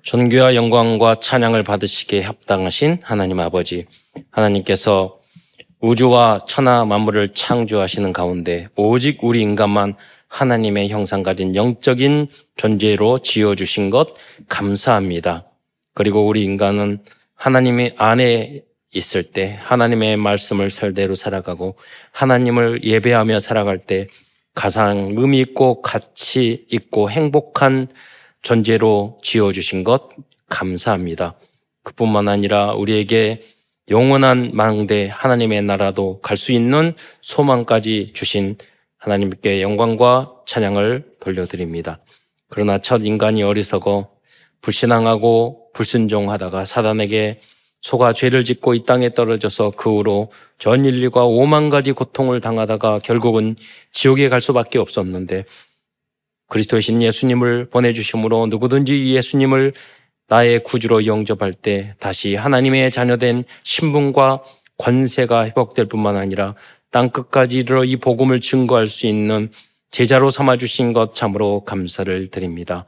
존귀와 영광과 찬양을 받으시기에 합당하신 하나님 아버지, 하나님께서 우주와 천하 만물을 창조하시는 가운데 오직 우리 인간만 하나님의 형상 가진 영적인 존재로 지어주신 것 감사합니다. 그리고 우리 인간은 하나님의 안에 있을 때 하나님의 말씀을 설대로 살아가고 하나님을 예배하며 살아갈 때 가장 의미 있고 가치 있고 행복한 존재로 지어주신 것 감사합니다. 그뿐만 아니라 우리에게 영원한 망대 하나님의 나라도 갈 수 있는 소망까지 주신 하나님께 영광과 찬양을 돌려드립니다. 그러나 첫 인간이 어리석어 불신앙하고 불순종하다가 사단에게 속아 죄를 짓고 이 땅에 떨어져서 그 후로 전 인류가 5만 가지 고통을 당하다가 결국은 지옥에 갈 수밖에 없었는데 그리스도이신 예수님을 보내주심으로 누구든지 예수님을 나의 구주로 영접할 때 다시 하나님의 자녀된 신분과 권세가 회복될 뿐만 아니라 땅끝까지 이르러 이 복음을 증거할 수 있는 제자로 삼아주신 것 참으로 감사를 드립니다.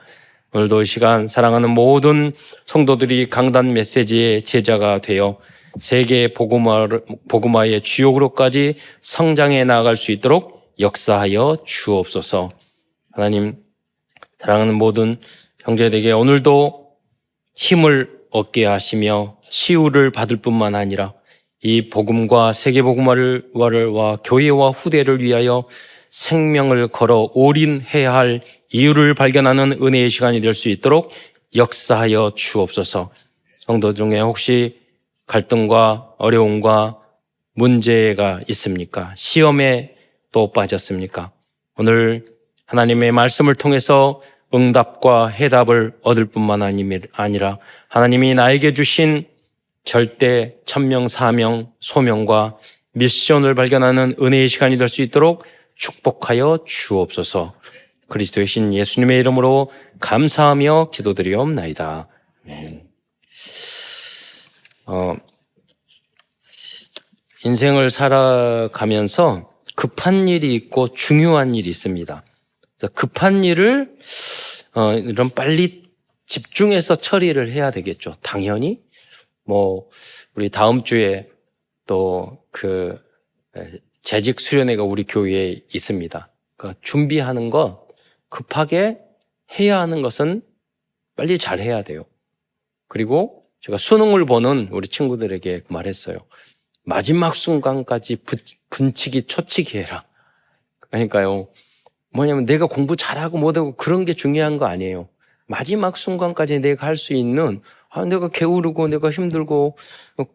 오늘도 이 시간 사랑하는 모든 성도들이 강단 메시지의 제자가 되어 세계 복음화의 주역으로까지 성장해 나아갈 수 있도록 역사하여 주옵소서. 하나님, 사랑하는 모든 형제들에게 오늘도 힘을 얻게 하시며 치유를 받을 뿐만 아니라 이 복음과 세계 복음화와 교회와 후대를 위하여 생명을 걸어 올인해야 할 이유를 발견하는 은혜의 시간이 될 수 있도록 역사하여 주옵소서. 성도 중에 혹시 갈등과 어려움과 문제가 있습니까? 시험에 또 빠졌습니까? 오늘 하나님의 말씀을 통해서 응답과 해답을 얻을 뿐만 아니라 하나님이 나에게 주신 절대 천명, 사명, 소명과 미션을 발견하는 은혜의 시간이 될 수 있도록 축복하여 주옵소서. 그리스도의 신 예수님의 이름으로 감사하며 기도드리옵나이다. 아멘. 인생을 살아가면서 급한 일이 있고 중요한 일이 있습니다. 그래서 급한 일을 이런 빨리 집중해서 처리를 해야 되겠죠. 당연히 우리 다음 주에 또 재직 수련회가 우리 교회에 있습니다. 그러니까 준비하는 거 급하게 해야 하는 것은 빨리 잘 해야 돼요. 그리고 제가 수능을 보는 우리 친구들에게 말했어요. 마지막 순간까지 분치기 초치기 해라. 그러니까요. 뭐냐면 내가 공부 잘하고 못하고 그런 게 중요한 거 아니에요. 마지막 순간까지 내가 할 수 있는 내가 게으르고 내가 힘들고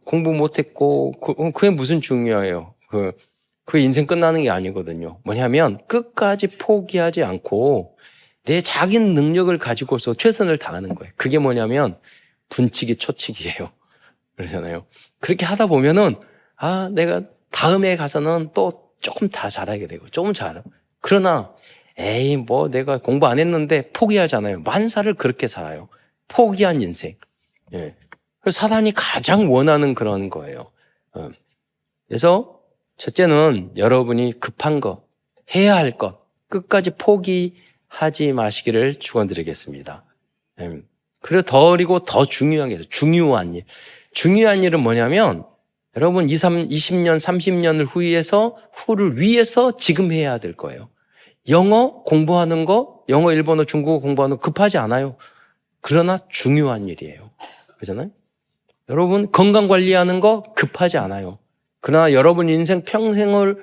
공부 못했고 그게 무슨 중요해요. 그 인생 끝나는 게 아니거든요. 뭐냐면 끝까지 포기하지 않고 내 자기 능력을 가지고서 최선을 다하는 거예요. 그게 뭐냐면 분치기 초치기예요. 그러잖아요. 그렇게 하다 보면은 내가 다음에 가서는 또 조금 다 잘하게 되고 조금 잘하고 그러나 내가 공부 안 했는데 포기하잖아요. 만사를 그렇게 살아요. 포기한 인생. 예. 그래서 사단이 가장 원하는 그런 거예요. 그래서 첫째는 여러분이 급한 것, 해야 할 것, 끝까지 포기하지 마시기를 축원드리겠습니다. 그리고 더 중요한 게 있어요. 중요한 일. 중요한 일은 뭐냐면 여러분 20년, 30년을 후를 위해서 지금 해야 될 거예요. 영어 공부하는 거, 영어, 일본어, 중국어 공부하는 거 급하지 않아요. 그러나 중요한 일이에요. 그렇잖아요? 여러분 건강 관리하는 거 급하지 않아요. 그러나 여러분 인생 평생을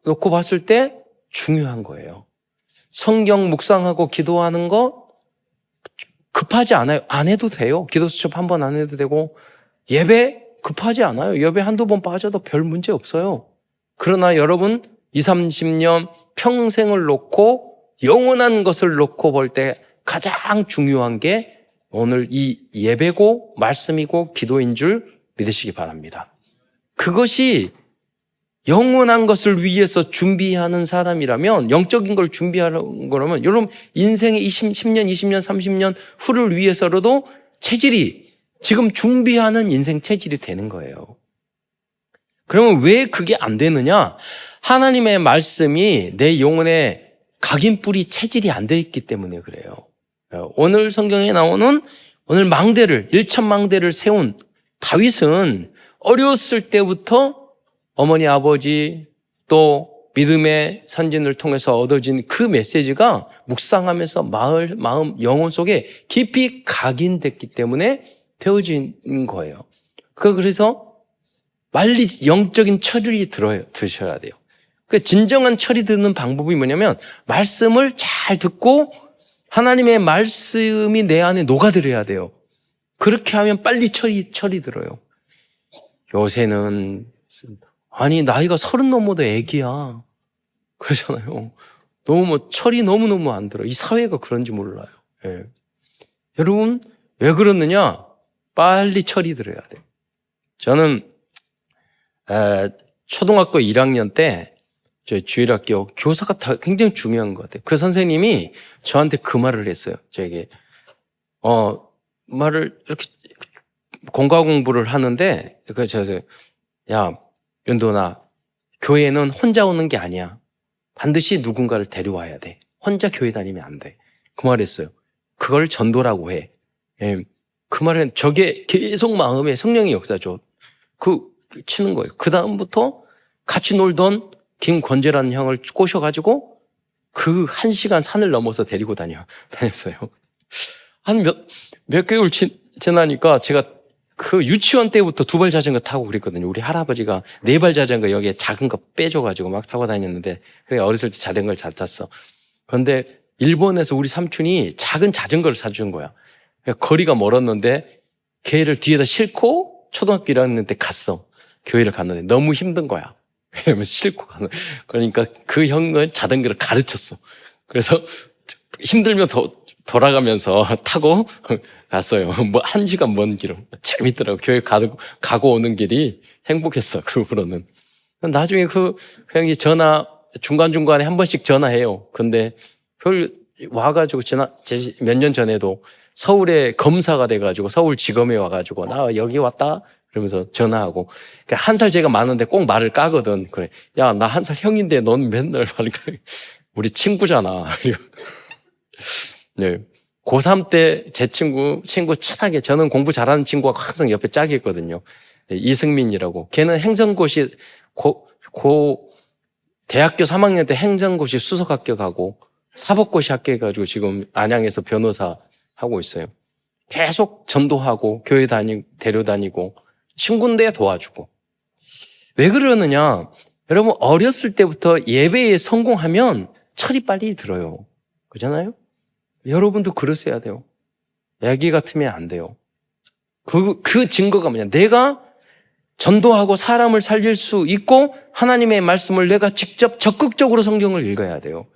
놓고 봤을 때 중요한 거예요. 성경 묵상하고 기도하는 거 급하지 않아요. 안 해도 돼요. 기도 수첩 한 번 안 해도 되고 예배 급하지 않아요. 예배 한두 번 빠져도 별 문제 없어요. 그러나 여러분 20, 30년 평생을 놓고 영원한 것을 놓고 볼 때 가장 중요한 게 오늘 이 예배고 말씀이고 기도인 줄 믿으시기 바랍니다. 그것이 영원한 것을 위해서 준비하는 사람이라면 영적인 걸 준비하는 거라면 여러분 인생의 10년, 20년, 30년 후를 위해서라도 체질이 지금 준비하는 인생 체질이 되는 거예요. 그러면 왜 그게 안 되느냐? 하나님의 말씀이 내 영혼에 각인뿌리 체질이 안 돼 있기 때문에 그래요. 오늘 성경에 나오는 오늘 망대를, 일천망대를 세운 다윗은 어렸을 때부터 어머니, 아버지, 또 믿음의 선진을 통해서 얻어진 그 메시지가 묵상하면서 마음, 영혼 속에 깊이 각인됐기 때문에 되어진 거예요. 그래서 빨리 영적인 철이 드셔야 돼요. 그 진정한 철이 드는 방법이 뭐냐면 말씀을 잘 듣고 하나님의 말씀이 내 안에 녹아들어야 돼요. 그렇게 하면 빨리 철이 들어요. 요새는 아니 나이가 30 넘어도 애기야 그러잖아요. 너무 철이 너무너무 안 들어. 이 사회가 그런지 몰라요. 예. 여러분 왜 그러느냐? 빨리 철이 들어야 돼요. 저는 초등학교 1학년 때 저희 주일학교 교사가 굉장히 중요한 것 같아요. 그 선생님이 저한테 그 말을 했어요. 저에게 말을 이렇게 공과 공부를 하는데 야 윤도나 교회는 혼자 오는 게 아니야. 반드시 누군가를 데려와야 돼. 혼자 교회 다니면 안 돼. 그 말했어요. 그걸 전도라고 해. 예. 그 말은 저게 계속 마음에 성령의 역사죠. 치는 거예요. 그 다음부터 같이 놀던 김권재라는 형을 꼬셔가지고 그 1시간 산을 넘어서 데리고 다녔어요. 한 몇 개월 지나니까 제가 그 유치원 때부터 2발 자전거 타고 그랬거든요. 우리 할아버지가 4발 자전거 여기에 작은 거 빼줘가지고 막 타고 다녔는데 그래 어렸을 때 자전거를 잘 탔어. 그런데 일본에서 우리 삼촌이 작은 자전거를 사준 거야. 거리가 멀었는데 걔를 뒤에다 싣고 초등학교 1학년 때 갔어. 교회를 갔는데 너무 힘든 거야. 왜냐면 싣고 가는. 그러니까 그 형은 자전거를 가르쳤어. 그래서 힘들면 돌아가면서 타고 갔어요. 1시간 먼 길을. 재밌더라고. 교회 가고 오는 길이 행복했어. 그 후로는. 나중에 그 형이 중간중간에 한 번씩 전화해요. 근데 와가지고 몇 년 전에도 서울에 검사가 돼가지고 서울지검에 와가지고 나 여기 왔다 그러면서 전화하고 1살 제가 많은데 꼭 말을 까거든. 그래, 야 나 1살 형인데 넌 맨날 말을 까. 우리 친구잖아. 네, 고3 때 제 친구 친하게 저는 공부 잘하는 친구가 항상 옆에 짝이 있거든요. 이승민이라고. 걔는 행정고시 대학교 3학년 때 행정고시 수석 합격하고 사법고시 합격해가지고 지금 안양에서 변호사 하고 있어요. 계속 전도하고 교회 데려다니고 친구인데 도와주고. 왜 그러느냐? 여러분 어렸을 때부터 예배에 성공하면 철이 빨리 들어요. 그렇잖아요? 여러분도 그러셔야 돼요. 애기 같으면 안 돼요. 그 증거가 뭐냐? 내가 전도하고 사람을 살릴 수 있고 하나님의 말씀을 내가 직접 적극적으로 성경을 읽어야 돼요.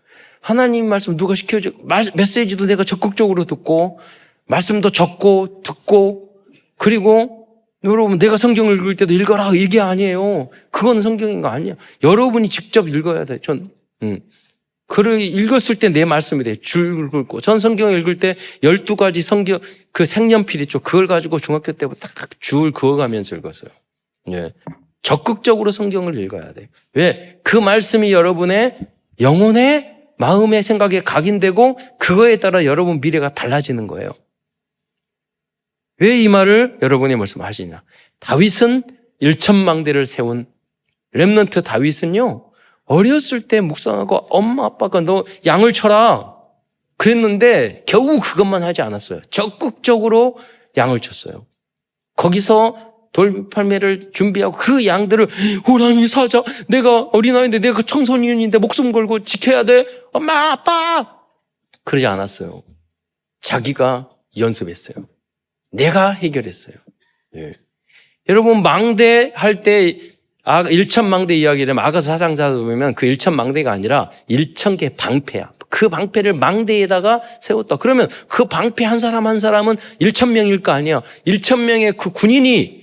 하나님 말씀 누가 시켜줘? 메시지도 내가 적극적으로 듣고 말씀도 적고 듣고 그리고 여러분 내가 성경을 읽을 때도 읽어라 이게 아니에요. 그건 성경인 거 아니에요. 여러분이 직접 읽어야 돼요. 글을 읽었을 때 내 말씀이 돼요. 줄 긁고. 전 성경을 읽을 때 12가지 성경 그 색연필 있죠. 그걸 가지고 중학교 때부터 딱 줄 그어가면서 읽었어요. 예. 적극적으로 성경을 읽어야 돼요. 왜? 그 말씀이 여러분의 영혼의 마음의 생각에 각인되고 그거에 따라 여러분 미래가 달라지는 거예요. 왜 이 말을 여러분이 말씀하시냐? 다윗은 일천망대를 세운 렘넌트 다윗은요. 어렸을 때 묵상하고 엄마 아빠가 너 양을 쳐라 그랬는데 겨우 그것만 하지 않았어요. 적극적으로 양을 쳤어요. 거기서 돌팔매를 준비하고 그 양들을 호랑이 사자 내가 어린아이인데 내가 청소년인데 목숨 걸고 지켜야 돼 엄마 아빠 그러지 않았어요. 자기가 연습했어요. 내가 해결했어요. 예. 여러분 망대할 때 일천망대 이야기를 아가서 4장에서 보면 그 일천망대가 아니라 1000개 방패야. 그 방패를 망대에다가 세웠다. 그러면 그 방패 한 사람 한 사람은 1000명일 거 아니야. 1000명의 그 군인이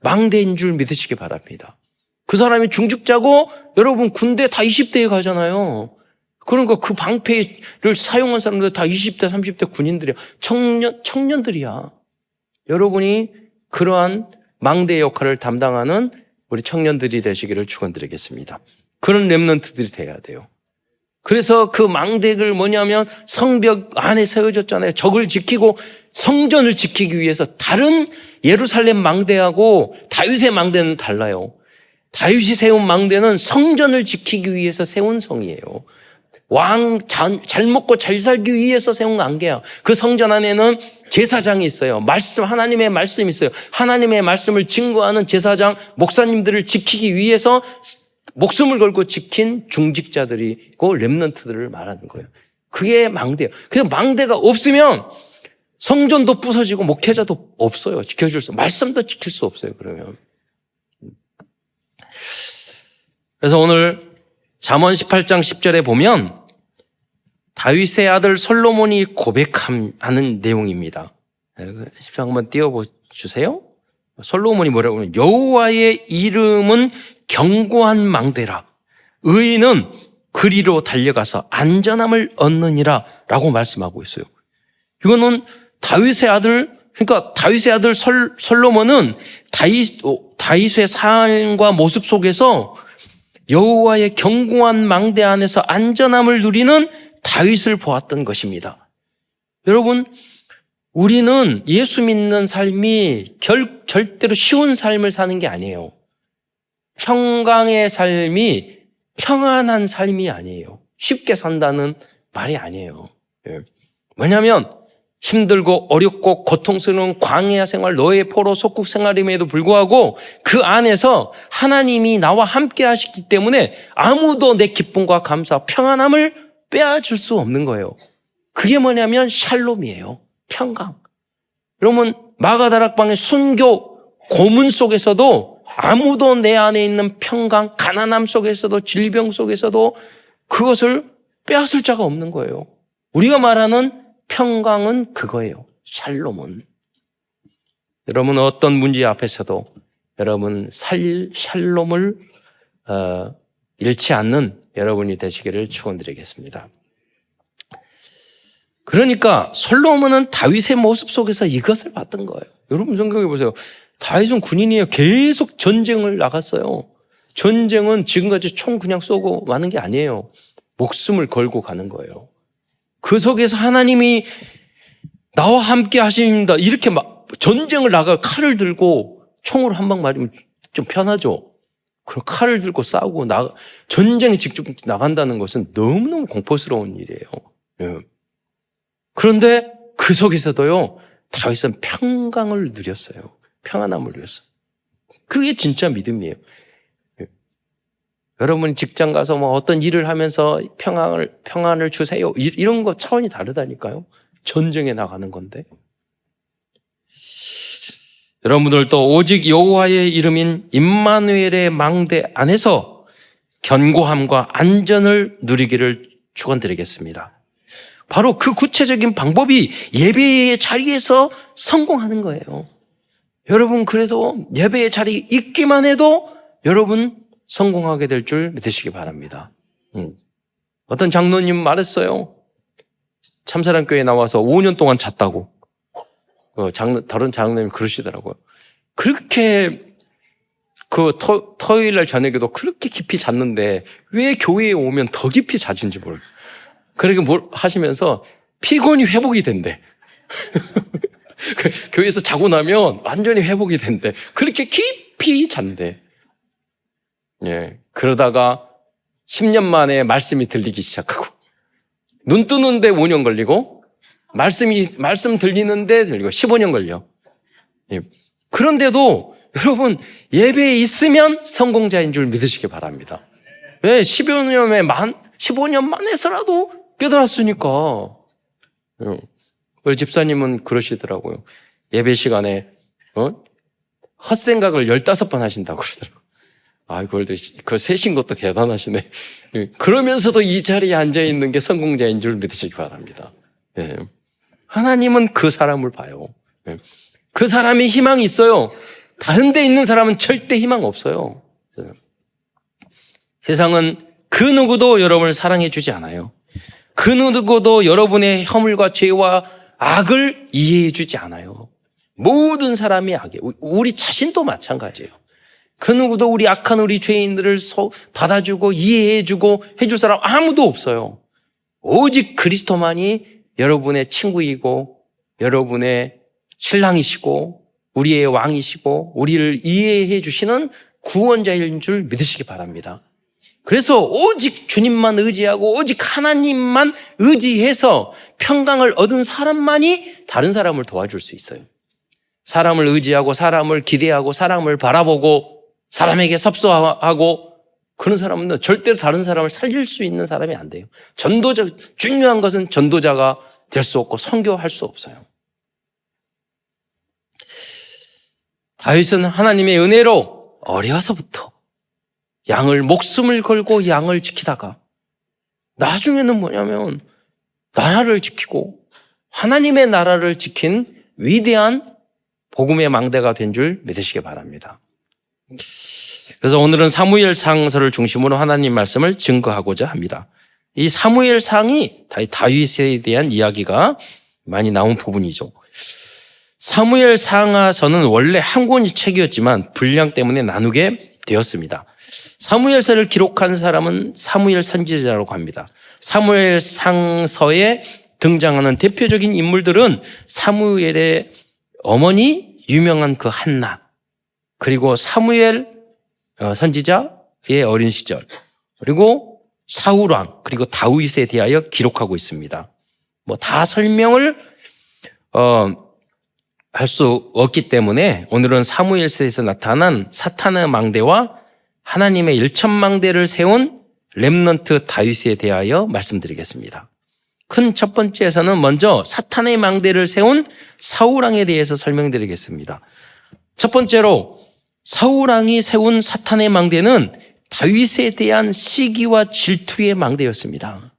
망대인 줄 믿으시기 바랍니다. 그 사람이 중직자고 여러분 군대 다 20대에 가잖아요. 그러니까 그 방패를 사용한 사람들 다 20대 30대 군인들이야. 청년들이야. 여러분이 그러한 망대 역할을 담당하는 우리 청년들이 되시기를 축원드리겠습니다. 그런 렘넌트들이 돼야 돼요. 그래서 그 망대를 뭐냐면 성벽 안에 세워졌잖아요. 적을 지키고 성전을 지키기 위해서. 다른 예루살렘 망대하고 다윗의 망대는 달라요. 다윗이 세운 망대는 성전을 지키기 위해서 세운 성이에요. 잘 먹고 잘 살기 위해서 세운 망대야. 그 성전 안에는 제사장이 있어요. 하나님의 말씀이 있어요. 하나님의 말씀을 증거하는 제사장, 목사님들을 지키기 위해서 목숨을 걸고 지킨 중직자들이고 렘넌트들을 말하는 거예요. 그게 망대예요. 그냥 망대가 없으면 성전도 부서지고 목회자도 없어요. 말씀도 지킬 수 없어요. 그러면. 그래서 오늘 잠언 18장 10절에 보면 다윗의 아들 솔로몬이 고백하는 내용입니다. 10장 한번 띄워주세요. 솔로몬이 뭐라고 하면 여호와의 이름은 견고한 망대라. 의인은 그리로 달려가서 안전함을 얻느니라 라고 말씀하고 있어요. 이거는 다윗의 아들, 그러니까 다윗의 아들 솔로몬은 다윗의 삶과 모습 속에서 여호와의 견고한 망대 안에서 안전함을 누리는 다윗을 보았던 것입니다. 여러분, 우리는 예수 믿는 삶이 절대로 쉬운 삶을 사는 게 아니에요. 평강의 삶이 평안한 삶이 아니에요. 쉽게 산다는 말이 아니에요. 왜냐하면 힘들고 어렵고 고통스러운 광야 생활, 노예 포로 속국 생활임에도 불구하고 그 안에서 하나님이 나와 함께 하시기 때문에 아무도 내 기쁨과 감사, 평안함을 빼앗을 수 없는 거예요. 그게 뭐냐면 샬롬이에요. 평강. 여러분, 마가다락방의 순교 고문 속에서도 아무도 내 안에 있는 평강, 가난함 속에서도 질병 속에서도 그것을 빼앗을 자가 없는 거예요. 우리가 말하는 평강은 그거예요. 샬롬은. 여러분 어떤 문제 앞에서도 여러분 샬롬을 잃지 않는 여러분이 되시기를 축원드리겠습니다. 그러니까 솔로몬은 다윗의 모습 속에서 이것을 봤던 거예요. 여러분 생각해 보세요. 다윗은 군인이에요. 계속 전쟁을 나갔어요. 전쟁은 지금까지 총 그냥 쏘고 마는 게 아니에요. 목숨을 걸고 가는 거예요. 그 속에서 하나님이 나와 함께 하십니다. 이렇게 막 전쟁을 나가 칼을 들고 총으로 한 방 맞으면 좀 편하죠. 그럼 칼을 들고 싸우고 전쟁에 직접 나간다는 것은 너무너무 공포스러운 일이에요. 그런데 그 속에서도요, 다윗은 평강을 누렸어요. 평안함을 누렸어요. 그게 진짜 믿음이에요. 여러분 직장 가서 뭐 어떤 일을 하면서 평안을 주세요. 이런 거 차원이 다르다니까요. 전쟁에 나가는 건데. 여러분들도 오직 여호와의 이름인 임마누엘의 망대 안에서 견고함과 안전을 누리기를 축원드리겠습니다. 바로 그 구체적인 방법이 예배의 자리에서 성공하는 거예요. 여러분 그래도 예배의 자리에 있기만 해도 여러분 성공하게 될 줄 믿으시기 바랍니다. 어떤 장로님 말했어요. 참사랑교회에 나와서 5년 동안 잤다고. 다른 장로님이 그러시더라고요. 그렇게 토요일 날 저녁에도 그렇게 깊이 잤는데 왜 교회에 오면 더 깊이 자진지 모르겠어요. 그러니까 뭘 하시면서 피곤이 회복이 된대. 교회에서 자고 나면 완전히 회복이 된대. 그렇게 깊이 잔대. 예. 그러다가 10년 만에 말씀이 들리기 시작하고, 눈 뜨는데 5년 걸리고, 말씀 들리는데 들리고, 15년 걸려. 예. 그런데도 여러분, 예배에 있으면 성공자인 줄 믿으시기 바랍니다. 왜? 15년 만에서라도 깨달았으니까. 우리 집사님은 그러시더라고요. 예배 시간에, 헛생각을 15번 하신다고 그러더라고요. 그걸 세신 것도 대단하시네. 그러면서도 이 자리에 앉아있는 게 성공자인 줄 믿으시기 바랍니다. 예. 하나님은 그 사람을 봐요. 예. 그 사람이 희망이 있어요. 다른 데 있는 사람은 절대 희망 없어요. 세상은 그 누구도 여러분을 사랑해 주지 않아요. 그 누구도 여러분의 허물과 죄와 악을 이해해 주지 않아요. 모든 사람이 악이에요. 우리 자신도 마찬가지예요. 그 누구도 우리 악한 우리 죄인들을 받아주고 이해해주고 해줄 사람 아무도 없어요. 오직 그리스도만이 여러분의 친구이고 여러분의 신랑이시고 우리의 왕이시고 우리를 이해해 주시는 구원자인 줄 믿으시기 바랍니다. 그래서 오직 주님만 의지하고 오직 하나님만 의지해서 평강을 얻은 사람만이 다른 사람을 도와줄 수 있어요. 사람을 의지하고 사람을 기대하고 사람을 바라보고 사람에게 섭소하고 그런 사람은 절대로 다른 사람을 살릴 수 있는 사람이 안 돼요. 중요한 것은 전도자가 될 수 없고 선교할 수 없어요. 다윗은 하나님의 은혜로 어려서부터 양을 목숨을 걸고 양을 지키다가 나중에는 뭐냐면 나라를 지키고 하나님의 나라를 지킨 위대한 복음의 망대가 된 줄 믿으시기 바랍니다. 그래서 오늘은 사무엘상서를 중심으로 하나님 말씀을 증거하고자 합니다. 이 사무엘상이 다윗에 대한 이야기가 많이 나온 부분이죠. 사무엘상하서는 원래 한 권의 책이었지만 분량 때문에 나누게 되었습니다. 사무엘서를 기록한 사람은 사무엘 선지자라고 합니다. 사무엘상서에 등장하는 대표적인 인물들은 사무엘의 어머니 유명한 그 한나, 그리고 사무엘 선지자의 어린 시절, 그리고 사울왕, 그리고 다윗에 대하여 기록하고 있습니다. 뭐 다 설명을 할 수 없기 때문에 오늘은 사무엘서에서 나타난 사탄의 망대와 하나님의 일천망대를 세운 렘넌트 다윗에 대하여 말씀드리겠습니다. 큰 첫 번째에서는 먼저 사탄의 망대를 세운 사울왕에 대해서 설명드리겠습니다. 첫 번째로 사울왕이 세운 사탄의 망대는 다윗에 대한 시기와 질투의 망대였습니다.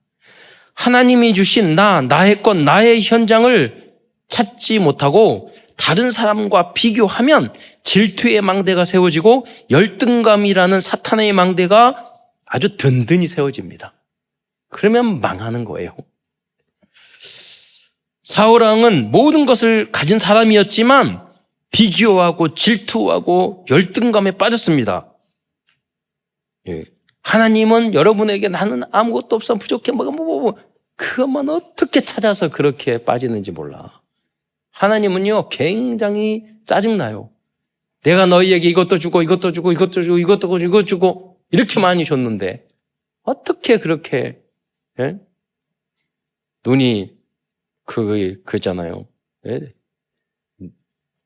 하나님이 주신 나의 것, 나의 현장을 찾지 못하고 다른 사람과 비교하면 질투의 망대가 세워지고 열등감이라는 사탄의 망대가 아주 든든히 세워집니다. 그러면 망하는 거예요. 사울왕은 모든 것을 가진 사람이었지만 비교하고 질투하고 열등감에 빠졌습니다. 하나님은 여러분에게 나는 아무것도 없어 부족해 그것만 어떻게 찾아서 그렇게 빠지는지 몰라. 하나님은요 굉장히 짜증나요. 내가 너희에게 이것도 주고 이것도 주고 이것도 주고 이것도 주고 이것도 주고 이렇게 많이 줬는데 어떻게 그렇게 눈이 그잖아요.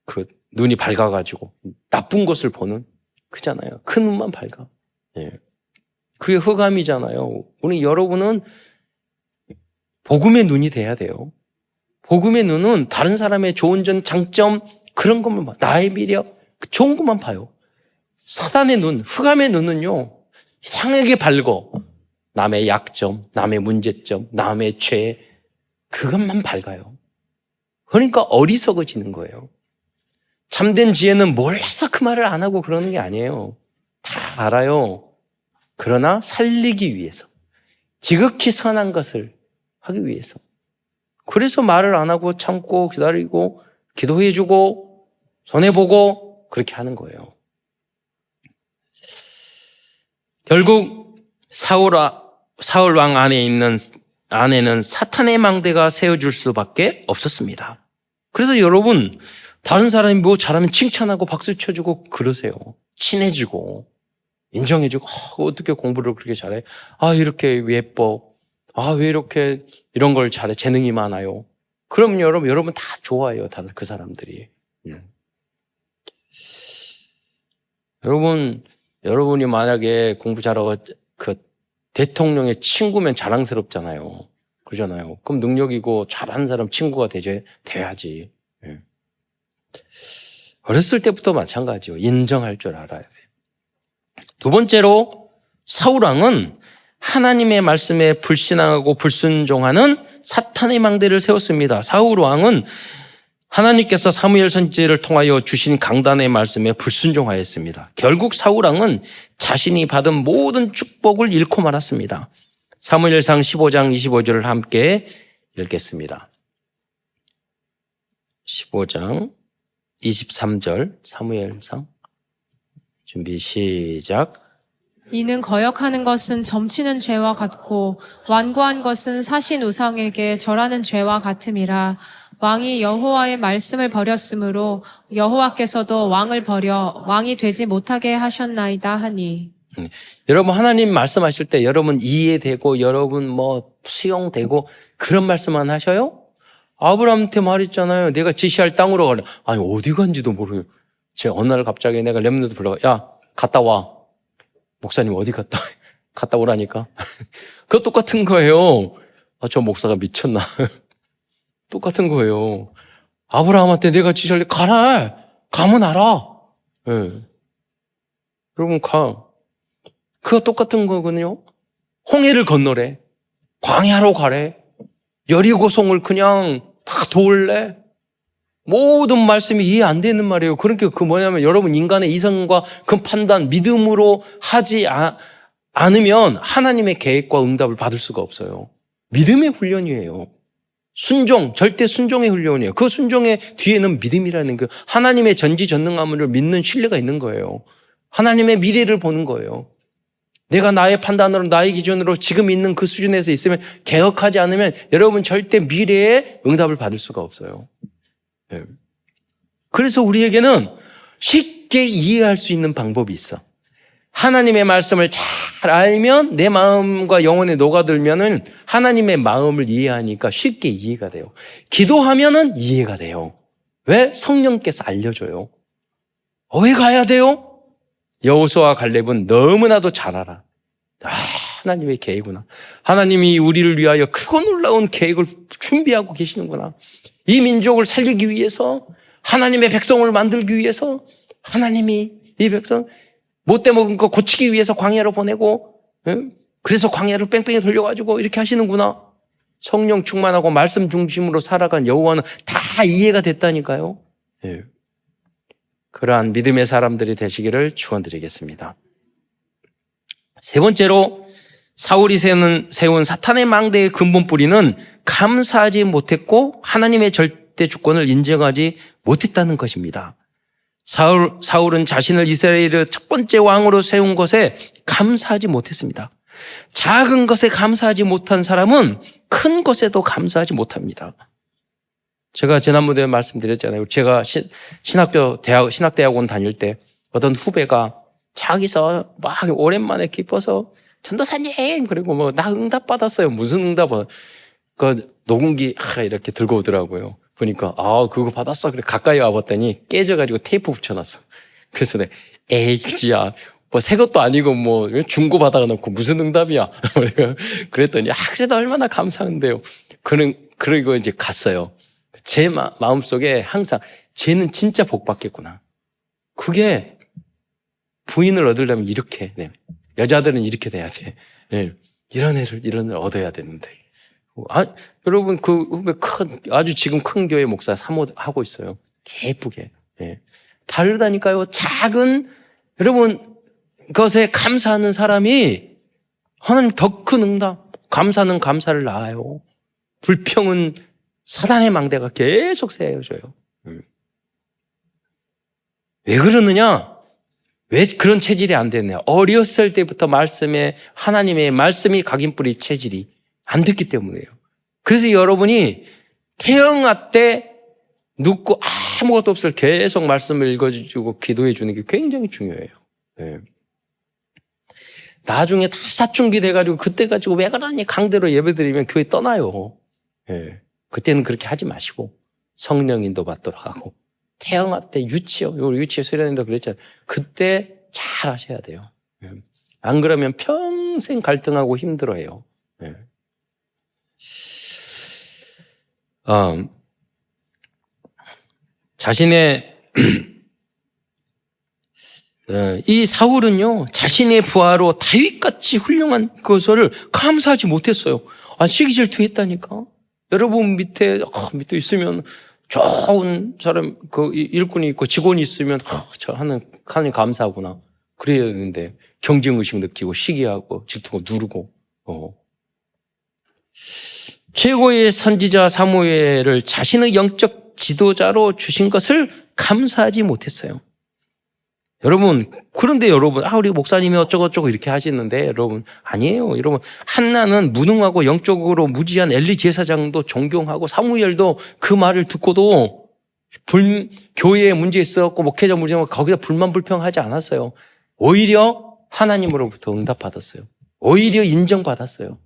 그 눈이 밝아가지고 나쁜 것을 보는 그잖아요. 큰 눈만 밝아. 그게 흑암이잖아요. 우리 여러분은 복음의 눈이 돼야 돼요. 복음의 눈은 다른 사람의 좋은 점, 장점 그런 것만 봐. 나의 미력 좋은 것만 봐요. 사단의 눈, 흑암의 눈은요 이상하게 밝어. 남의 약점, 남의 문제점, 남의 죄 그것만 밝아요. 그러니까 어리석어지는 거예요. 참된 지혜는 몰라서 그 말을 안 하고 그러는 게 아니에요. 다 알아요. 그러나 살리기 위해서, 지극히 선한 것을 하기 위해서. 그래서 말을 안 하고 참고 기다리고 기도해주고 손해보고 그렇게 하는 거예요. 결국 사울왕 안에는 사탄의 망대가 세워줄 수밖에 없었습니다. 그래서 여러분 다른 사람이 뭐 잘하면 칭찬하고 박수 쳐주고 그러세요. 친해지고 인정해주고 어떻게 공부를 그렇게 잘해? 이렇게 예뻐. 왜 이렇게 이런 걸 잘해? 재능이 많아요. 그럼 여러분 다 좋아해요. 다 그 사람들이. 여러분이 만약에 공부 잘하고 그 대통령의 친구면 자랑스럽잖아요. 그러잖아요. 그럼 능력이고 잘하는 사람 친구가 돼야지. 어렸을 때부터 마찬가지요. 인정할 줄 알아야 돼. 두 번째로 사울왕은 하나님의 말씀에 불신하고 불순종하는 사탄의 망대를 세웠습니다. 사울왕은 하나님께서 사무엘 선지자를 통하여 주신 강단의 말씀에 불순종하였습니다. 결국 사울왕은 자신이 받은 모든 축복을 잃고 말았습니다. 사무엘상 15장 25절을 함께 읽겠습니다. 15장 23절 사무엘상 준비 시작. 이는 거역하는 것은 점치는 죄와 같고 완고한 것은 사신 우상에게 절하는 죄와 같음이라. 왕이 여호와의 말씀을 버렸으므로 여호와께서도 왕을 버려 왕이 되지 못하게 하셨나이다 하니. 여러분 하나님 말씀하실 때 여러분 이해되고 여러분 뭐 수용되고 그런 말씀만 하셔요? 아브라함한테 말했잖아요. 내가 지시할 땅으로 가래. 아니 어디 간지도 모르요. 제 어느 날 갑자기 내가 렘넌트 불러가. 야 갔다 와. 목사님 어디 갔다 오라니까. 그거 똑같은 거예요. 아, 저 목사가 미쳤나. 똑같은 거예요. 아브라함한테 내가 지시할 때 가라. 가면 알아. 네. 여러분 가. 그거 똑같은 거거든요. 홍해를 건너래. 광야로 가래. 여리고성을 그냥 다 도울래. 모든 말씀이 이해 안 되는 말이에요. 그러니까 그 뭐냐면 여러분 인간의 이성과 그 판단, 믿음으로 하지 않으면 하나님의 계획과 응답을 받을 수가 없어요. 믿음의 훈련이에요. 순종, 절대 순종의 훈련이에요. 그 순종의 뒤에는 믿음이라는 그 하나님의 전지전능함을 믿는 신뢰가 있는 거예요. 하나님의 미래를 보는 거예요. 내가 나의 판단으로 나의 기준으로 지금 있는 그 수준에서 있으면 개혁하지 않으면 여러분 절대 미래의 응답을 받을 수가 없어요. 네. 그래서 우리에게는 쉽게 이해할 수 있는 방법이 있어. 하나님의 말씀을 잘 알면 내 마음과 영혼에 녹아들면은 하나님의 마음을 이해하니까 쉽게 이해가 돼요. 기도하면은 이해가 돼요. 왜? 성령께서 알려줘요. 왜 가야 돼요? 여호수아와 갈렙은 너무나도 잘 알아. 하나님의 계획이구나. 하나님이 우리를 위하여 크고 놀라운 계획을 준비하고 계시는구나. 이 민족을 살리기 위해서 하나님의 백성을 만들기 위해서 하나님이 이 백성 못돼 먹은 거 고치기 위해서 광야로 보내고 그래서 광야를 뺑뺑이 돌려가지고 이렇게 하시는구나. 성령 충만하고 말씀 중심으로 살아간 여호와는 다 이해가 됐다니까요. 네. 그러한 믿음의 사람들이 되시기를 축원드리겠습니다. 세 번째로 사울이 세운 사탄의 망대의 근본 뿌리는 감사하지 못했고 하나님의 절대 주권을 인정하지 못했다는 것입니다. 사울은 자신을 이스라엘의 첫 번째 왕으로 세운 것에 감사하지 못했습니다. 작은 것에 감사하지 못한 사람은 큰 것에도 감사하지 못합니다. 제가 지난번에 말씀드렸잖아요. 제가 신학대학원 다닐 때 어떤 후배가 자기서 막 오랜만에 기뻐서 전도사님 그리고 뭐 나 응답 받았어요. 무슨 응답? 그 녹음기 이렇게 들고 오더라고요. 보니까 그거 받았어. 그래 가까이 와봤더니 깨져가지고 테이프 붙여놨어. 그래서 내가 에이 그지야. 뭐 새 것도 아니고 뭐 중고 받아가 놓고 무슨 응답이야. 그랬더니 그래도 얼마나 감사한데요. 그리고 이제 갔어요. 제 마음속에 항상 쟤는 진짜 복 받겠구나. 그게 부인을 얻으려면 이렇게 여자들은 이렇게 돼야 돼. 이런 애를 얻어야 되는데. 여러분 그 후배 아주 지금 큰 교회 목사 사모하고 있어요. 예쁘게. 다르다니까요. 작은 여러분 것에 감사하는 사람이 하나님 더 큰 응답. 감사는 감사를 낳아요. 불평은 사단의 망대가 계속 세워져요. 왜 그러느냐? 왜 그런 체질이 안 됐냐? 어렸을 때부터 하나님의 말씀이 각인뿌리 체질이 안 됐기 때문이에요. 그래서 여러분이 태어날 때 눕고 아무것도 없을 계속 말씀을 읽어주고 기도해 주는 게 굉장히 중요해요. 나중에 다 사춘기 돼가지고 그때 가지고 왜 그러니 강대로 예배드리면 교회 떠나요. 그때는 그렇게 하지 마시고 성령 인도 받도록 하고 태어날 때 유치원 수련회도 그랬잖아요. 그때 잘 하셔야 돼요. 안 그러면 평생 갈등하고 힘들어해요. 자신의 이 사울은요 자신의 부하로 다윗같이 훌륭한 것을 감사하지 못했어요. 시기 질투했다니까. 여러분 밑에 있으면 좋은 사람 그 일꾼이 있고 직원이 있으면 저 하나님 감사하구나 그래야 되는데 경쟁의식 느끼고 시기하고 질투고 누르고 최고의 선지자 사무엘을 자신의 영적 지도자로 주신 것을 감사하지 못했어요. 여러분, 그런데 여러분, 우리 목사님이 어쩌고저쩌고 이렇게 하시는데, 여러분, 아니에요. 여러분, 한나는 무능하고 영적으로 무지한 엘리 제사장도 존경하고 사무엘도 그 말을 듣고도 교회에 문제 있었고, 목회자 문제 있었고, 거기다 불만불평하지 않았어요. 오히려 하나님으로부터 응답받았어요. 오히려 인정받았어요.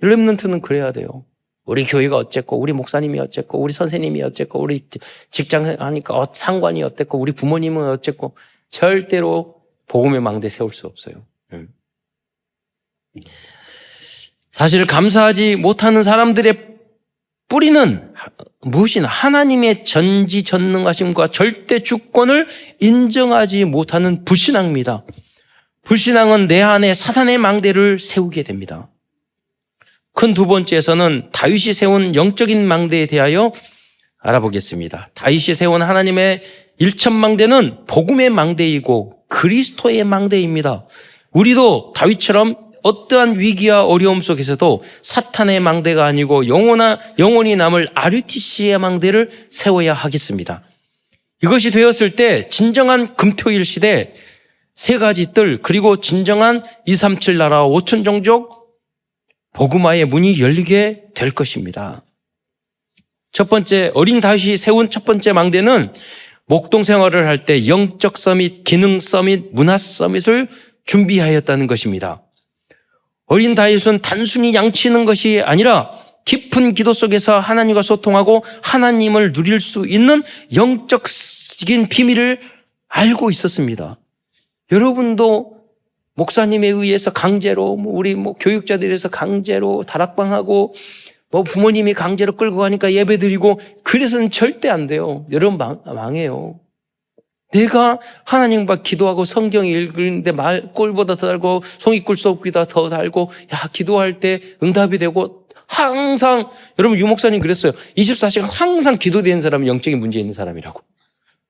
렘넌트는 그래야 돼요. 우리 교회가 어쨌고, 우리 목사님이 어쨌고, 우리 선생님이 어쨌고, 우리 직장 하니까 상관이 어땠고, 우리 부모님은 어쨌고, 절대로 복음의 망대 세울 수 없어요. 사실 감사하지 못하는 사람들의 뿌리는 무엇이나 하나님의 전지전능하심과 절대 주권을 인정하지 못하는 불신앙입니다. 불신앙은 내 안에 사탄의 망대를 세우게 됩니다. 큰 두 번째에서는 다윗이 세운 영적인 망대에 대하여 알아보겠습니다. 다윗이 세운 하나님의 일천망대는 복음의 망대이고 그리스도의 망대입니다. 우리도 다윗처럼 어떠한 위기와 어려움 속에서도 사탄의 망대가 아니고 영원히 남을 RUTC의 망대를 세워야 하겠습니다. 이것이 되었을 때 진정한 금토일 시대 세 가지 뜰 그리고 진정한 237 나라 5천 종족 복음화의 문이 열리게 될 것입니다. 첫 번째, 어린 다윗이 세운 첫 번째 망대는 목동 생활을 할 때 영적 서밋, 기능 서밋, 문화 서밋을 준비하였다는 것입니다. 어린 다윗은 단순히 양치는 것이 아니라 깊은 기도 속에서 하나님과 소통하고 하나님을 누릴 수 있는 영적인 비밀을 알고 있었습니다. 여러분도 목사님에 의해서 강제로, 우리 교육자들에서 강제로 다락방하고 부모님이 강제로 끌고 가니까 예배드리고 그래서는 절대 안 돼요. 여러분 망해요. 내가 하나님과 기도하고 성경 읽는데 꿀보다 더 달고 송이꿀 썩기보다 더 달고 기도할 때 응답이 되고 항상 여러분 유목사님 그랬어요. 24시간 항상 기도되는 사람은 영적인 문제 있는 사람이라고.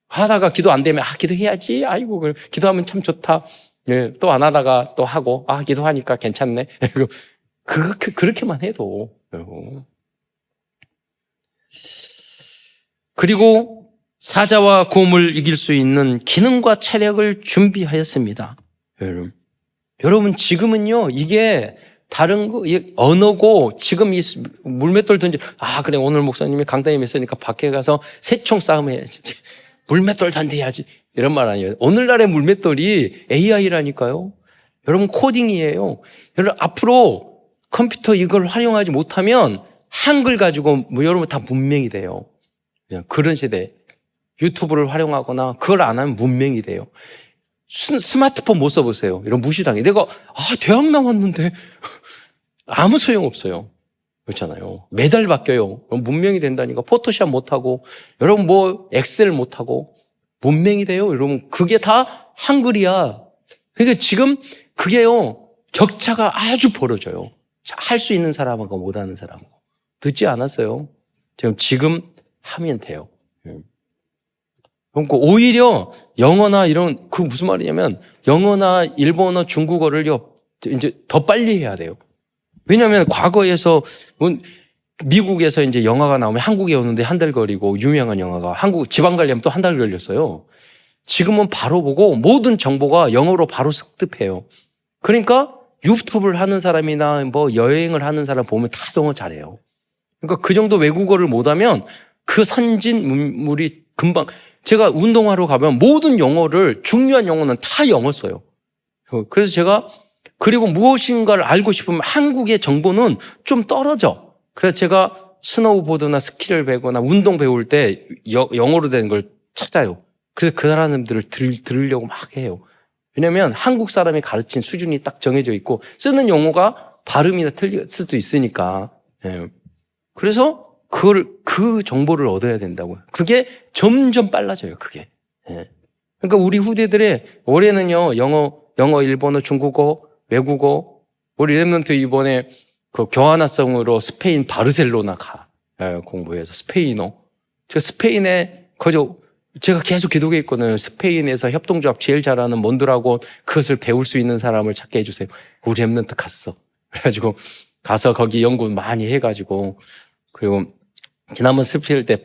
하다가 기도 안 되면 기도해야지. 아이고 기도하면 참 좋다. 예, 또 안 하다가 또 하고 기도하니까 괜찮네. 그렇게만 해도. 그리고 사자와 곰을 이길 수 있는 기능과 체력을 준비하였습니다. 여러분 지금은요 이게 다른 거 언어고 지금 이 물맷돌 던져 그래 오늘 목사님이 강단에 있으니까 밖에 가서 새총 싸움 해야지 물맷돌 던져야지 이런 말 아니에요. 오늘날의 물맷돌이 AI라니까요. 여러분 코딩이에요. 여러분 앞으로 컴퓨터 이걸 활용하지 못하면 한글 가지고 여러분 다 문맹이 돼요. 그냥 그런 시대. 유튜브를 활용하거나 그걸 안 하면 문맹이 돼요. 스마트폰 못 써보세요. 이런 무시당해. 내가 대학 나왔는데 아무 소용없어요. 그렇잖아요. 매달 바뀌어요. 문맹이 된다니까. 포토샵 못하고 여러분 엑셀 못하고 문맹이 돼요. 여러분 그게 다 한글이야. 그러니까 지금 그게요 격차가 아주 벌어져요. 할 수 있는 사람하고 못하는 사람하고. 듣지 않았어요. 지금 하면 돼요. 그러니까 오히려 영어나 이런 무슨 말이냐면 영어나 일본어, 중국어를요 이제 더 빨리 해야 돼요. 왜냐하면 과거에서 미국에서 이제 영화가 나오면 한국에 오는데 한 달 걸리고 유명한 영화가 한국 지방 가려면 또 한 달 걸렸어요. 지금은 바로 보고 모든 정보가 영어로 바로 습득해요. 그러니까 유튜브를 하는 사람이나 여행을 하는 사람 보면 다 영어 잘해요. 그러니까 그 정도 외국어를 못하면 그 선진물이 금방 제가 운동하러 가면 모든 영어를 중요한 영어는 다 영어 써요. 그래서 제가 그리고 무엇인가를 알고 싶으면 한국의 정보는 좀 떨어져. 그래서 제가 스노우보드나 스키를 배우거나 운동 배울 때 영어로 된 걸 찾아요. 그래서 그 사람들을 들으려고 막 해요. 왜냐하면 한국 사람이 가르친 수준이 딱 정해져 있고 쓰는 용어가 발음이나 틀릴 수도 있으니까. 그래서 그 정보를 얻어야 된다고요. 그게 점점 빨라져요, 그게. 그러니까 우리 후대들의 올해는요, 영어, 일본어, 중국어, 외국어, 우리 렘넌트 이번에 그 교환학생으로 스페인 바르셀로나 공부해서 스페인어. 제가 스페인에 제가 계속 기도해 있거든요. 스페인에서 협동조합 제일 잘하는 몬드라고 그것을 배울 수 있는 사람을 찾게 해주세요. 우리 렘넌트 갔어. 그래가지고 가서 거기 연구 많이 해가지고 그리고 지난번 스페인 때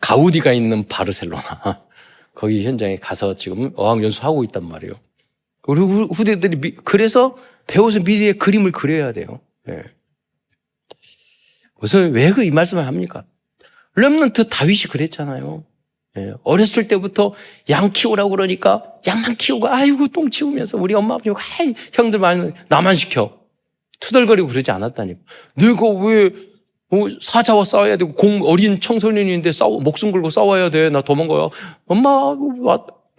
가우디가 있는 바르셀로나 거기 현장에 가서 지금 어학연수하고 있단 말이에요. 우리 후대들이 그래서 배워서 미래의 그림을 그려야 돼요. 예. 무슨 왜 이 말씀을 합니까? 렘넌트 다윗이 그랬잖아요. 예. 어렸을 때부터 양 키우라고 그러니까 양만 키우고 아이고 똥 치우면서 우리 엄마 아버지가 형들 많이 나만 시켜. 투덜거리고 그러지 않았다니까. 내가 왜 사자와 싸워야 되고 어린 청소년인데 목숨 걸고 싸워야 돼. 나 도망가요. 엄마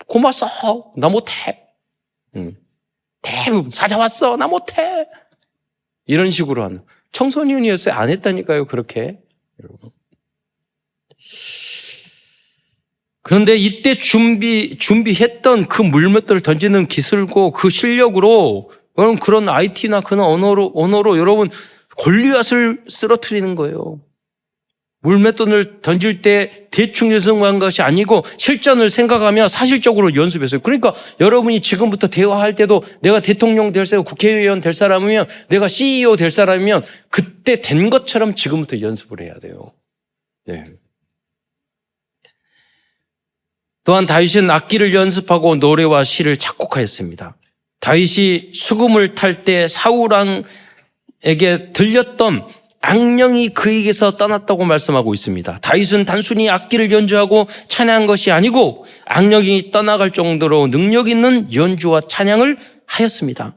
고마 싸워. 나 못해. 대부분 사자 왔어. 나 못해. 이런 식으로 하는. 청소년이었어요. 안 했다니까요. 그렇게. 그런데 이때 준비했던 그 물맷돌을 던지는 기술고 그 실력으로 여러분 그런 IT나 그런 언어로 여러분 골리앗을 쓰러뜨리는 거예요. 물맷돌을 던질 때 대충 연습한 것이 아니고 실전을 생각하며 사실적으로 연습했어요. 그러니까 여러분이 지금부터 대화할 때도 내가 대통령 될 사람, 국회의원 될 사람이면 내가 CEO 될 사람이면 그때 된 것처럼 지금부터 연습을 해야 돼요. 네. 또한 다윗은 악기를 연습하고 노래와 시를 작곡하였습니다. 다윗이 수금을 탈 때 사울 왕에게 들렸던 악령이 그에게서 떠났다고 말씀하고 있습니다. 다윗은 단순히 악기를 연주하고 찬양한 것이 아니고 악령이 떠나갈 정도로 능력 있는 연주와 찬양을 하였습니다.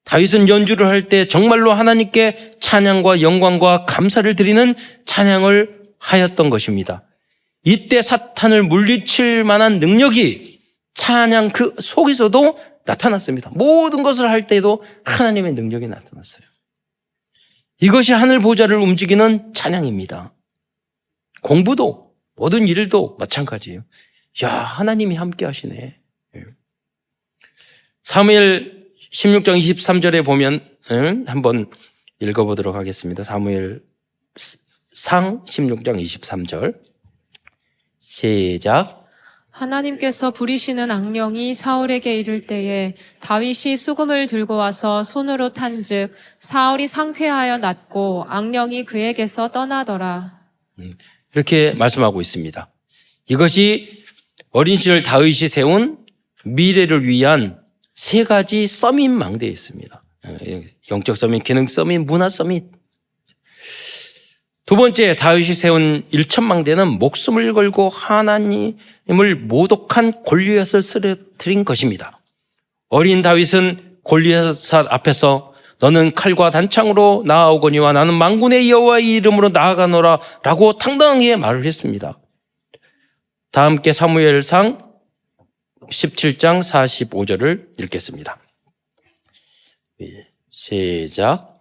다윗은 연주를 할 때 정말로 하나님께 찬양과 영광과 감사를 드리는 찬양을 하였던 것입니다. 이때 사탄을 물리칠 만한 능력이 찬양 그 속에서도 나타났습니다. 모든 것을 할 때도 하나님의 능력이 나타났어요. 이것이 하늘 보좌를 움직이는 찬양입니다. 공부도 모든 일도 마찬가지예요. 야, 하나님이 함께 하시네. 사무엘 16장 23절에 보면 한번 읽어보도록 하겠습니다. 사무엘 상 16장 23절 시작. 하나님께서 부리시는 악령이 사울에게 이를 때에 다윗이 수금을 들고 와서 손으로 탄즉 사울이 상쾌하여 낫고 악령이 그에게서 떠나더라. 이렇게 말씀하고 있습니다. 이것이 어린 시절 다윗이 세운 미래를 위한 세 가지 서밋 망대에 있습니다. 영적 서밋, 기능 서밋, 문화 서밋. 두 번째 다윗이 세운 일천망대는 목숨을 걸고 하나님을 모독한 골리앗을 쓰러뜨린 것입니다. 어린 다윗은 골리앗 앞에서 너는 칼과 단창으로 나아오거니와 나는 만군의 여호와의 이름으로 나아가노라 라고 당당하게 말을 했습니다. 다 함께 사무엘상 17장 45절을 읽겠습니다. 시작.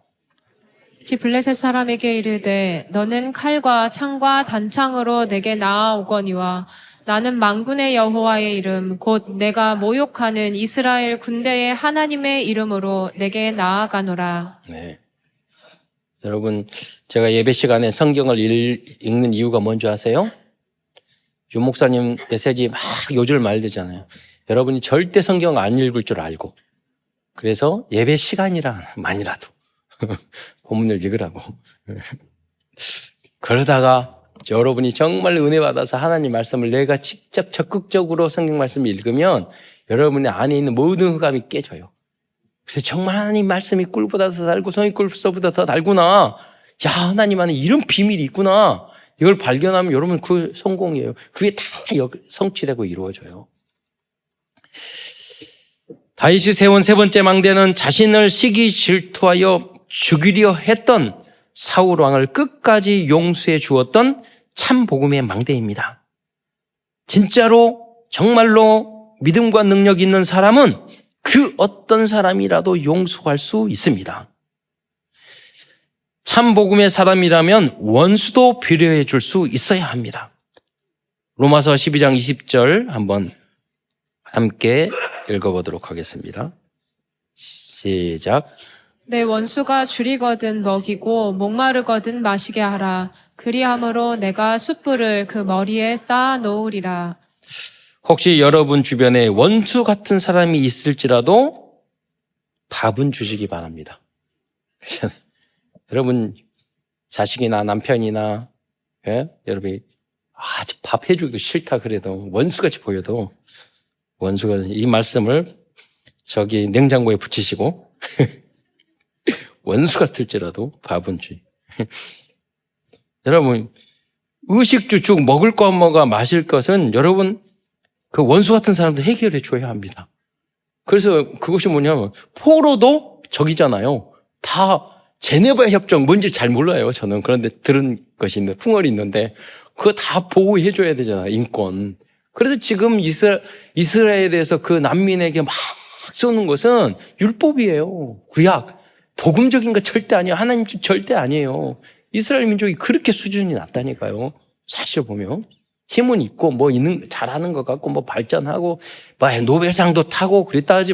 블레셋 사람에게 이르되 너는 칼과 창과 단창으로 내게 나아오거니와 나는 만군의 여호와의 이름 곧 내가 모욕하는 이스라엘 군대의 하나님의 이름으로 내게 나아가노라. 네. 여러분 제가 예배 시간에 성경을 읽는 이유가 뭔지 아세요? 유 목사님 메시지 막 요절 말되잖아요. 여러분이 절대 성경 안 읽을 줄 알고 그래서 예배 시간이라만이라도 본문을 읽으라고. 그러다가 여러분이 정말 은혜 받아서 하나님 말씀을 내가 직접 적극적으로 성경 말씀을 읽으면 여러분의 안에 있는 모든 흑암이 깨져요. 그래서 정말 하나님 말씀이 꿀보다 더 달고 성이 꿀보다 더 달구나. 야, 하나님 안에 이런 비밀이 있구나. 이걸 발견하면 여러분 그 성공이에요. 그게 다 성취되고 이루어져요. 다윗이 세운 세 번째 망대는 자신을 시기 질투하여 죽이려 했던 사울 왕을 끝까지 용서해 주었던 참 복음의 망대입니다. 진짜로 정말로 믿음과 능력 있는 사람은 그 어떤 사람이라도 용서할 수 있습니다. 참 복음의 사람이라면 원수도 배려해 줄 수 있어야 합니다. 로마서 12장 20절 한번 함께 읽어보도록 하겠습니다. 시작. 내 원수가 줄이거든 먹이고 목마르거든 마시게 하라. 그리함으로 내가 숯불을 그 머리에 쌓아 놓으리라. 혹시 여러분 주변에 원수 같은 사람이 있을지라도 밥은 주시기 바랍니다. 여러분 자식이나 남편이나 여러분이 밥 해주기도 싫다 그래도 원수같이 보여도 원수가 이 말씀을 저기 냉장고에 붙이시고 원수 같을지라도 밥은 주. 여러분 의식주축 먹을 것 뭐가 마실 것은 여러분 그 원수 같은 사람도 해결해 줘야 합니다. 그래서 그것이 뭐냐면 포로도 적이잖아요. 다 제네바 협정 뭔지 잘 몰라요. 저는 그런데 들은 것이 있는데 풍월이 있는데 그거 다 보호해 줘야 되잖아요. 인권. 그래서 지금 이스라엘에서 그 난민에게 막 쏘는 것은 율법이에요. 구약. 복음적인 거 절대 아니에요. 하나님 절대 아니에요. 이스라엘 민족이 그렇게 수준이 낮다니까요. 사실 보면 힘은 있고 뭐 잘하는 것 같고 뭐 발전하고 뭐 노벨상도 타고 그랬다고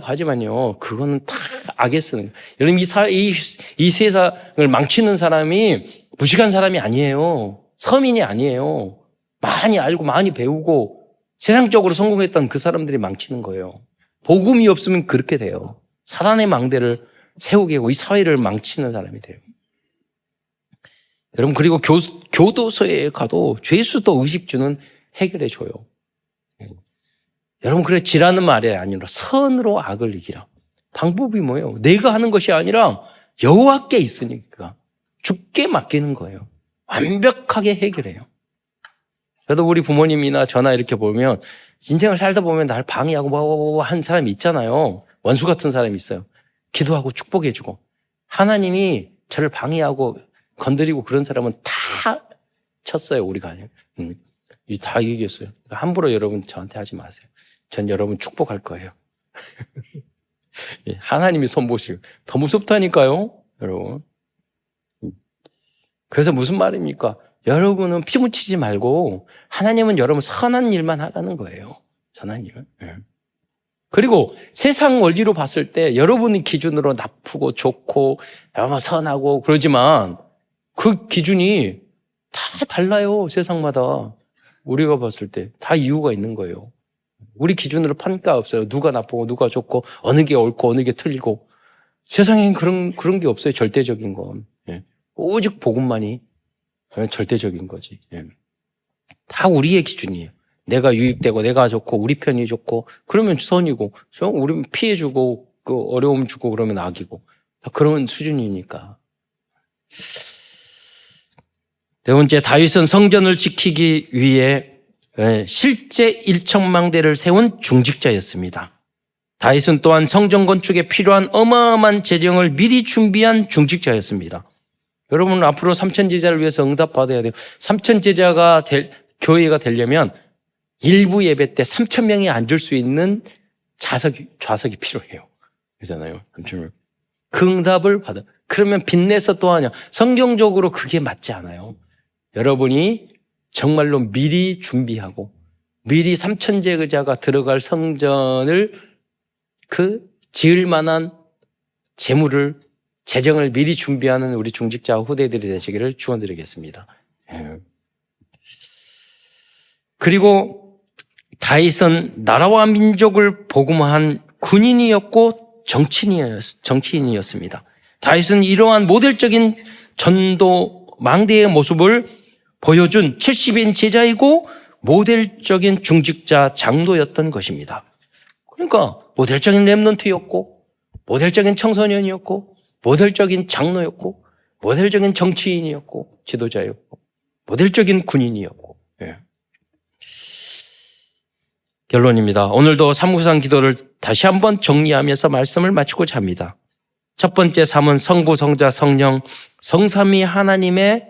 하지만요. 그거는 다 악에 쓰는 거예요. 여러분 이 세상을 망치는 사람이 무식한 사람이 아니에요. 서민이 아니에요. 많이 알고 많이 배우고 세상적으로 성공했던 그 사람들이 망치는 거예요. 복음이 없으면 그렇게 돼요. 사단의 망대를 세우게 하고 이 사회를 망치는 사람이 돼요. 여러분 그리고 교도소에 가도 죄수도 의식주는 해결해 줘요. 여러분 그래 지라는 말이 아니라 선으로 악을 이기라. 방법이 뭐예요? 내가 하는 것이 아니라 여호와께 있으니까 주께 맡기는 거예요. 완벽하게 해결해요. 저도 우리 부모님이나 저나 이렇게 보면 인생을 살다 보면 날 방해하고 뭐 한 사람이 있잖아요. 원수 같은 사람이 있어요. 기도하고 축복해주고 하나님이 저를 방해하고 건드리고 그런 사람은 다 쳤어요. 우리가 아니에요. 다 얘기했어요. 함부로 여러분 저한테 하지 마세요. 전 여러분 축복할 거예요. 하나님이 손보시고 더 무섭다니까요. 여러분. 그래서 무슨 말입니까? 여러분은 피 묻히지 말고 하나님은 여러분 선한 일만 하라는 거예요. 선한 일. 그리고 세상 원리로 봤을 때 여러분의 기준으로 나쁘고 좋고 선하고 그러지만 그 기준이 다 달라요. 세상마다. 우리가 봤을 때 다 이유가 있는 거예요. 우리 기준으로 판가 없어요. 누가 나쁘고 누가 좋고 어느 게 옳고 어느 게 틀리고 세상엔 그런 게 없어요. 절대적인 건. 오직 복음만이 절대적인 거지. 다 우리의 기준이에요. 내가 유익되고 내가 좋고 우리 편이 좋고 그러면 선이고 우리는 피해주고 그 어려움 주고 그러면 악이고 다 그런 수준이니까. 네 번째, 다윗은 성전을 지키기 위해 실제 일천망대를 세운 중직자였습니다. 다윗은 또한 성전 건축에 필요한 어마어마한 재정을 미리 준비한 중직자였습니다. 여러분 앞으로 삼천제자를 위해서 응답받아야 돼요. 삼천제자가 교회가 되려면 일부 예배 때 3,000명이 앉을 수 있는 좌석이 필요해요. 그러잖아요. 그 응답을 받아. 그러면 빚내서 또 하냐. 성경적으로 그게 맞지 않아요. 여러분이 정말로 미리 준비하고 미리 삼천제자가 들어갈 성전을 지을 만한 재정을 미리 준비하는 우리 중직자 후대들이 되시기를 축원드리겠습니다. 그리고 다윗은 나라와 민족을 복음화한 군인이었고 정치인이었습니다. 다윗은 이러한 모델적인 전도 망대의 모습을 보여준 70인 제자이고 모델적인 중직자 장로였던 것입니다. 그러니까 모델적인 렘넌트였고 모델적인 청소년이었고 모델적인 장로였고 모델적인 정치인이었고 지도자였고 모델적인 군인이었고. 결론입니다. 오늘도 삼구상 기도를 다시 한번 정리하면서 말씀을 마치고자 합니다. 첫 번째 삶은 성부, 성자, 성령, 성삼위 하나님의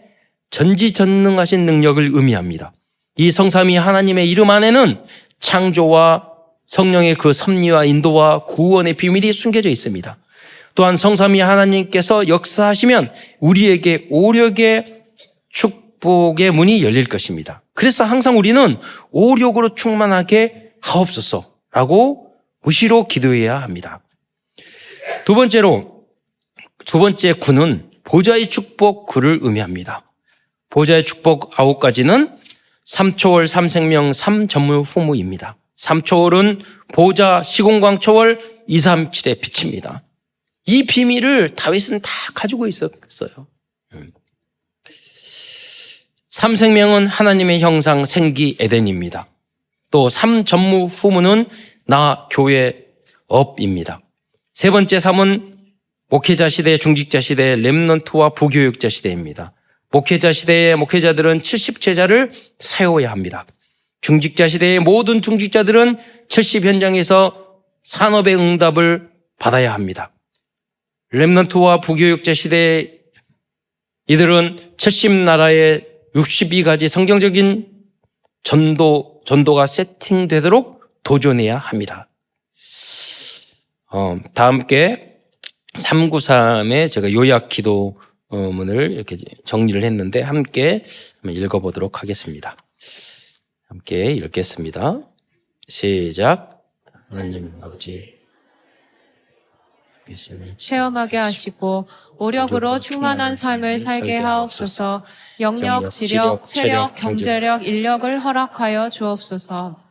전지전능하신 능력을 의미합니다. 이 성삼위 하나님의 이름 안에는 창조와 성령의 그 섭리와 인도와 구원의 비밀이 숨겨져 있습니다. 또한 성삼위 하나님께서 역사하시면 우리에게 오력의 축복의 문이 열릴 것입니다. 그래서 항상 우리는 오력으로 충만하게 하옵소서라고 무시로 기도해야 합니다. 두 번째 구는 보좌의 축복 구를 의미합니다. 보좌의 축복 9가지는 삼초월, 삼생명, 삼전무후무입니다. 삼초월은 보좌, 시공광 초월, 237의 빛입니다. 이 비밀을 다윗은 다 가지고 있었어요. 삼생명은 하나님의 형상 생기 에덴입니다. 또 삼전무 후무는 나 교회 업입니다. 세 번째 삼은 목회자 시대, 중직자 시대, 렘넌트와 부교육자 시대입니다. 목회자 시대의 목회자들은 70제자를 세워야 합니다. 중직자 시대의 모든 중직자들은 70 현장에서 산업의 응답을 받아야 합니다. 렘넌트와 부교육자 시대의 이들은 70나라의 62가지 성경적인 전도가 세팅되도록 도전해야 합니다. 다 함께 393의 제가 요약 기도문을 이렇게 정리를 했는데 함께 한번 읽어보도록 하겠습니다. 함께 읽겠습니다. 시작. 하나님 아버지 체험하게 하시고 오력으로 충만한 삶을 살게 하옵소서. 영력, 지력, 체력, 경제력, 인력을 허락하여 주옵소서.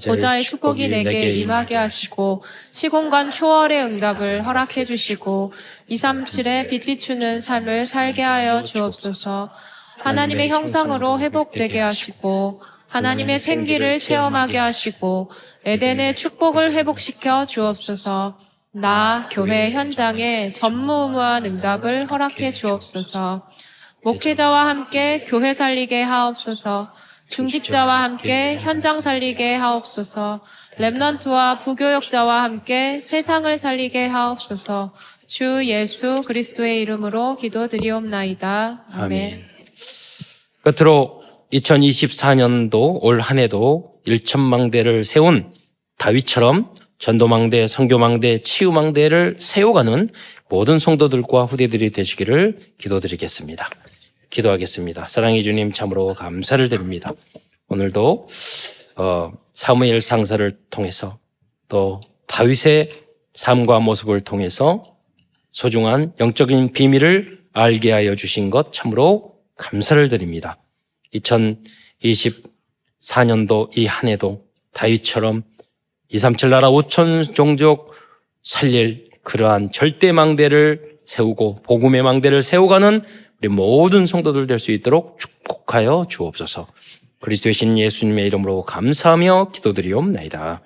보좌의 축복이 내게 임하게 하시고 시공간 초월의 응답을 허락해 주시고 237의 빛 비추는 삶을 살게 하여 주옵소서. 하나님의 형상으로 회복되게 하시고 하나님의 생기를 체험하게 하시고 에덴의 축복을 회복시켜 주옵소서. 나 교회 현장에 전무후무한 응답을 허락해 주옵소서. 목회자와 함께 교회 살리게 하옵소서. 중직자와 함께 현장 살리게 하옵소서. 렘넌트와 부교역자와 함께 세상을 살리게 하옵소서. 주 예수 그리스도의 이름으로 기도드리옵나이다. 아멘. 끝으로 2024년도 올 한 해도 1천망대를 세운 다윗처럼 전도망대, 선교망대, 치유망대를 세워가는 모든 성도들과 후대들이 되시기를 기도드리겠습니다. 기도하겠습니다. 사랑의 주님 참으로 감사를 드립니다. 오늘도 사무엘 상사를 통해서 또 다윗의 삶과 모습을 통해서 소중한 영적인 비밀을 알게 하여 주신 것 참으로 감사를 드립니다. 2024년도 이 한 해도 다윗처럼 237 나라 5천 종족 살릴 그러한 절대망대를 세우고 복음의 망대를 세워가는 우리 모든 성도들 될 수 있도록 축복하여 주옵소서. 그리스도의 신 예수님의 이름으로 감사하며 기도드리옵나이다.